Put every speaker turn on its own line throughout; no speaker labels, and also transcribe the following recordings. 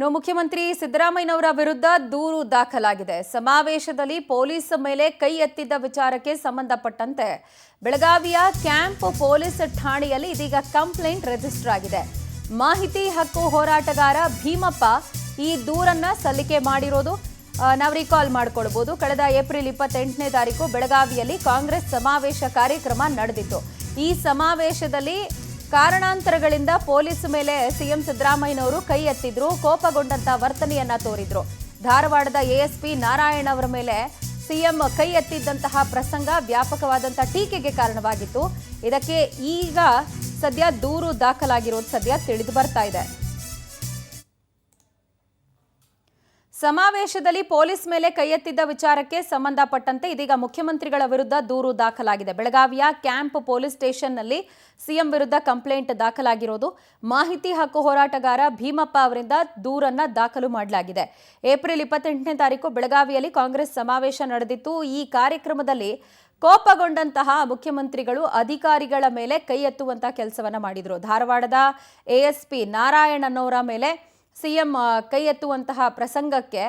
ಇನ್ನು ಮುಖ್ಯಮಂತ್ರಿ ಸಿದ್ದರಾಮಯ್ಯನವರ ವಿರುದ್ಧ ದೂರು ದಾಖಲಾಗಿದೆ. ಸಮಾವೇಶದಲ್ಲಿ ಪೊಲೀಸ್ ಮೇಲೆ ಕೈ ಎತ್ತಿದ್ದ ವಿಚಾರಕ್ಕೆ ಸಂಬಂಧಪಟ್ಟಂತೆ ಬೆಳಗಾವಿಯ ಕ್ಯಾಂಪ್ ಪೊಲೀಸ್ ಠಾಣೆಯಲ್ಲಿ ಇದೀಗ ಕಂಪ್ಲೇಂಟ್ ರಿಜಿಸ್ಟರ್ ಆಗಿದೆ. ಮಾಹಿತಿ ಹಕ್ಕು ಹೋರಾಟಗಾರ ಭೀಮಪ್ಪ ಈ ದೂರನ್ನ ಸಲ್ಲಿಕೆ ಮಾಡಿರೋದು ನಾವು ರಿಕಾಲ್ ಮಾಡಿಕೊಳ್ಳಬಹುದು. ಕಳೆದ ಏಪ್ರಿಲ್ 28ನೇ ತಾರೀಕು ಬೆಳಗಾವಿಯಲ್ಲಿ ಕಾಂಗ್ರೆಸ್ ಸಮಾವೇಶ ಕಾರ್ಯಕ್ರಮ ನಡೆದಿತ್ತು. ಈ ಸಮಾವೇಶದಲ್ಲಿ ಕಾರಣಾಂತರಗಳಿಂದ ಪೊಲೀಸ್ ಮೇಲೆ ಸಿಎಂ ಸಿದ್ದರಾಮಯ್ಯನವರು ಕೈ ಎತ್ತಿದ್ರು, ಕೋಪಗೊಂಡಂತ ವರ್ತನೆಯನ್ನ ತೋರಿದ್ರು. ಧಾರವಾಡದ ಎಎಸ್ಪಿ ನಾರಾಯಣ್ ಅವರ ಮೇಲೆ ಸಿಎಂ ಕೈ ಎತ್ತಿದ್ದಂತಹ ಪ್ರಸಂಗ ವ್ಯಾಪಕವಾದಂತಹ ಟೀಕೆಗೆ ಕಾರಣವಾಗಿತ್ತು. ಇದಕ್ಕೆ ಈಗ ಸದ್ಯ ದೂರು ದಾಖಲಾಗಿರೋದು ಸದ್ಯ ತಿಳಿದು ಬರ್ತಾ ಇದೆ. ಸಮಾವೇಶದಲ್ಲಿ ಪೊಲೀಸ್ ಮೇಲೆ ಕೈ ಎತ್ತಿದ್ದ ವಿಚಾರಕ್ಕೆ ಸಂಬಂಧಪಟ್ಟಂತೆ ಇದೀಗ ಮುಖ್ಯಮಂತ್ರಿಗಳ ವಿರುದ್ಧ ದೂರು ದಾಖಲಾಗಿದೆ. ಬೆಳಗಾವಿಯ ಕ್ಯಾಂಪ್ ಪೊಲೀಸ್ ಸ್ಟೇಷನ್ನಲ್ಲಿ ಸಿಎಂ ವಿರುದ್ಧ ಕಂಪ್ಲೇಂಟ್ ದಾಖಲಾಗಿರೋದು. ಮಾಹಿತಿ ಹಕ್ಕು ಹೋರಾಟಗಾರ ಭೀಮಪ್ಪ ಅವರಿಂದ ದೂರನ್ನ ದಾಖಲು ಮಾಡಲಾಗಿದೆ. ಏಪ್ರಿಲ್ 28ನೇ ತಾರೀಕು ಬೆಳಗಾವಿಯಲ್ಲಿ ಕಾಂಗ್ರೆಸ್ ಸಮಾವೇಶ ನಡೆದಿತ್ತು. ಈ ಕಾರ್ಯಕ್ರಮದಲ್ಲಿ ಕೋಪಗೊಂಡಂತಹ ಮುಖ್ಯಮಂತ್ರಿಗಳು ಅಧಿಕಾರಿಗಳ ಮೇಲೆ ಕೈ ಎತ್ತುವಂತಹ ಕೆಲಸವನ್ನ ಮಾಡಿದ್ರು. ಧಾರವಾಡದ ಎಎಸ್ಪಿ ನಾರಾಯಣ್ ಅನ್ನೋರ ಮೇಲೆ ಸಿಎಂ ಕೈ ಎತ್ತುವಂತಹ ಪ್ರಸಂಗಕ್ಕೆ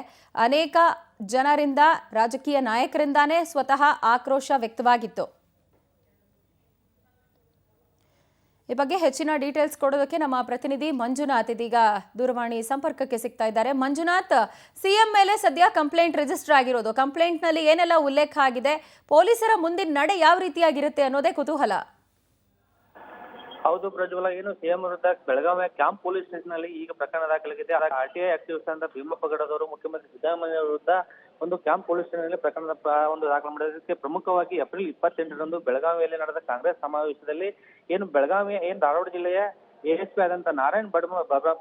ಅನೇಕ ಜನರಿಂದ, ರಾಜಕೀಯ ನಾಯಕರಿಂದಾನೇ ಸ್ವತಃ ಆಕ್ರೋಶ ವ್ಯಕ್ತವಾಗಿತ್ತು. ಈ ಬಗ್ಗೆ ಹೆಚ್ಚಿನ ಡೀಟೇಲ್ಸ್ ಕೊಡೋದಕ್ಕೆ ನಮ್ಮ ಪ್ರತಿನಿಧಿ ಮಂಜುನಾಥ್ ಇದೀಗ ದೂರವಾಣಿ ಸಂಪರ್ಕಕ್ಕೆ ಸಿಗ್ತಾ ಇದ್ದಾರೆ. ಮಂಜುನಾಥ್, ಸಿಎಂ ಮೇಲೆ ಸದ್ಯ ಕಂಪ್ಲೇಂಟ್ ರಿಜಿಸ್ಟರ್ ಆಗಿರೋದು. ಕಂಪ್ಲೇಂಟ್ನಲ್ಲಿ ಏನೆಲ್ಲ ಉಲ್ಲೇಖ ಆಗಿದೆ, ಪೊಲೀಸರ ಮುಂದಿನ ನಡೆ ಯಾವ ರೀತಿಯಾಗಿರುತ್ತೆ ಅನ್ನೋದೇ ಕುತೂಹಲ.
ಹೌದು ಪ್ರಜ್ವಲ, ಏನು ಸಿಎಂ ವಿರುದ್ಧ ಬೆಳಗಾವಿಯ ಕ್ಯಾಂಪ್ ಪೊಲೀಸ್ ಸ್ಟೇಷನ್ ನಲ್ಲಿ ಈಗ ಪ್ರಕರಣ ದಾಖಲಾಗಿದೆ. ಆರ್ಟಿಐ ಆಕ್ಟಿವಿಸ್ಟ್ ಅಂತ ಭೀಮಪ್ಪ ಗಡದವರು ಮುಖ್ಯಮಂತ್ರಿ ಸಿದ್ದರಾಮಯ್ಯ ವಿರುದ್ಧ ಒಂದು ಕ್ಯಾಂಪ್ ಪೊಲೀಸ್ ಸ್ಟೇಷನ್ ನಲ್ಲಿ ಪ್ರಕರಣ ದಾಖಲು ಮಾಡಿದ್ದಕ್ಕೆ ಪ್ರಮುಖವಾಗಿ ಏಪ್ರಿಲ್ 28ರಂದು ಬೆಳಗಾವಿಯಲ್ಲಿ ನಡೆದ ಕಾಂಗ್ರೆಸ್ ಸಮಾವೇಶದಲ್ಲಿ ಏನು ಬೆಳಗಾವಿಯ ಧಾರವಾಡ ಜಿಲ್ಲೆಯ ಎಎಸ್ಪಿ ಆದಂತ ನಾರಾಯಣ್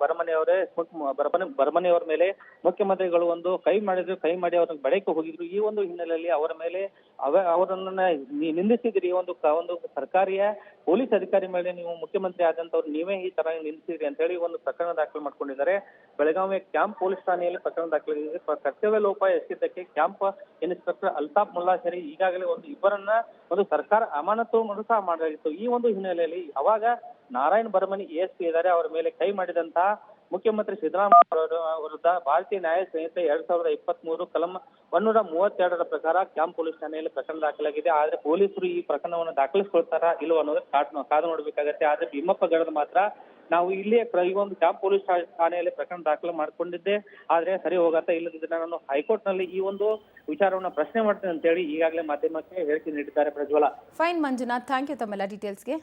ಬರಮನಿ ಅವರ ಮೇಲೆ ಮುಖ್ಯಮಂತ್ರಿಗಳು ಒಂದು ಕೈ ಮಾಡಿ ಅವ್ರನ್ನ ಬಡಕ್ಕೆ ಹೋಗಿದ್ರು. ಈ ಒಂದು ಹಿನ್ನೆಲೆಯಲ್ಲಿ ಅವರ ಮೇಲೆ ಅವರನ್ನ ನಿಂದಿಸಿದ್ರಿ. ಒಂದು ಸರ್ಕಾರಿಯ ಪೊಲೀಸ್ ಅಧಿಕಾರಿ ಮೇಲೆ ನೀವು ಮುಖ್ಯಮಂತ್ರಿ ಆದಂತವ್ರು ನೀವೇ ಈ ತರ ನಿಂದಿಸಿದ್ರಿ ಅಂತ ಹೇಳಿ ಒಂದು ಪ್ರಕರಣ ದಾಖಲು ಮಾಡ್ಕೊಂಡಿದ್ದಾರೆ. ಬೆಳಗಾವಿಯ ಕ್ಯಾಂಪ್ ಪೊಲೀಸ್ ಠಾಣೆಯಲ್ಲಿ ಪ್ರಕರಣ ದಾಖಲಾಗಿದೆ. ಕರ್ತವ್ಯ ಲೋಪ ಎಸಗಿದ್ದಕ್ಕೆ ಕ್ಯಾಂಪ್ ಇನ್ಸ್ಪೆಕ್ಟರ್ ಅಲ್ತಾಫ್ ಮುಲ್ಲಾ ಸೇರಿ ಈಗಾಗಲೇ ಇಬ್ಬರನ್ನ ಸರ್ಕಾರ ಅಮಾನತು ಸಹ ಮಾಡಲಾಗಿತ್ತು. ಈ ಒಂದು ಹಿನ್ನೆಲೆಯಲ್ಲಿ ಅವಾಗ ನಾರಾಯಣ್ ಬರಮನಿ ಎಎಸ್ಪಿ ಇದ್ದಾರೆ, ಅವರ ಮೇಲೆ ಕೈ ಮಾಡಿದಂತಹ ಮುಖ್ಯಮಂತ್ರಿ ಸಿದ್ದರಾಮಯ್ಯ ವಿರುದ್ಧ ಭಾರತೀಯ ನ್ಯಾಯ ಸಂಹಿತೆ 2023 ಕಲಂ 132ರ ಪ್ರಕಾರ ಕ್ಯಾಂಪ್ ಪೊಲೀಸ್ ಠಾಣೆಯಲ್ಲಿ ಪ್ರಕರಣ ದಾಖಲಾಗಿದೆ. ಆದ್ರೆ ಪೊಲೀಸರು ಈ ಪ್ರಕರಣವನ್ನು ದಾಖಲಿಸ್ಕೊಳ್ತಾರಾ ಇಲ್ವೋ ಅನ್ನೋದು ಕಾದು ನೋಡ್ಬೇಕಾಗತ್ತೆ. ಆದ್ರೆ ಭೀಮಪ್ಪ ಗಡದ ಮಾತ್ರ ನಾವು ಇಲ್ಲಿ ಈ ಒಂದು ಕ್ಯಾಂಪ್ ಪೊಲೀಸ್ ಠಾಣೆಯಲ್ಲಿ ಪ್ರಕರಣ ದಾಖಲು ಮಾಡ್ಕೊಂಡಿದ್ದೆ, ಆದ್ರೆ ಸರಿ ಹೋಗತ್ತಾ ಇಲ್ಲದಿದ್ರೆ ನಾನು ಹೈಕೋರ್ಟ್ ನಲ್ಲಿ ಈ ಒಂದು ವಿಚಾರವನ್ನ ಪ್ರಶ್ನೆ ಮಾಡ್ತೇನೆ ಅಂತ ಹೇಳಿ ಈಗಾಗಲೇ ಮಾಧ್ಯಮಕ್ಕೆ ಹೇಳಿಕೆ ನೀಡಿದ್ದಾರೆ. ಪ್ರಜ್ವಲ.
ಫೈನ್ ಮಂಜುನಾಥ್, ಥ್ಯಾಂಕ್ ಯು ತಮ್ಮೆಲ್ಲ ಡೀಟೇಲ್ಸ್ಗೆ.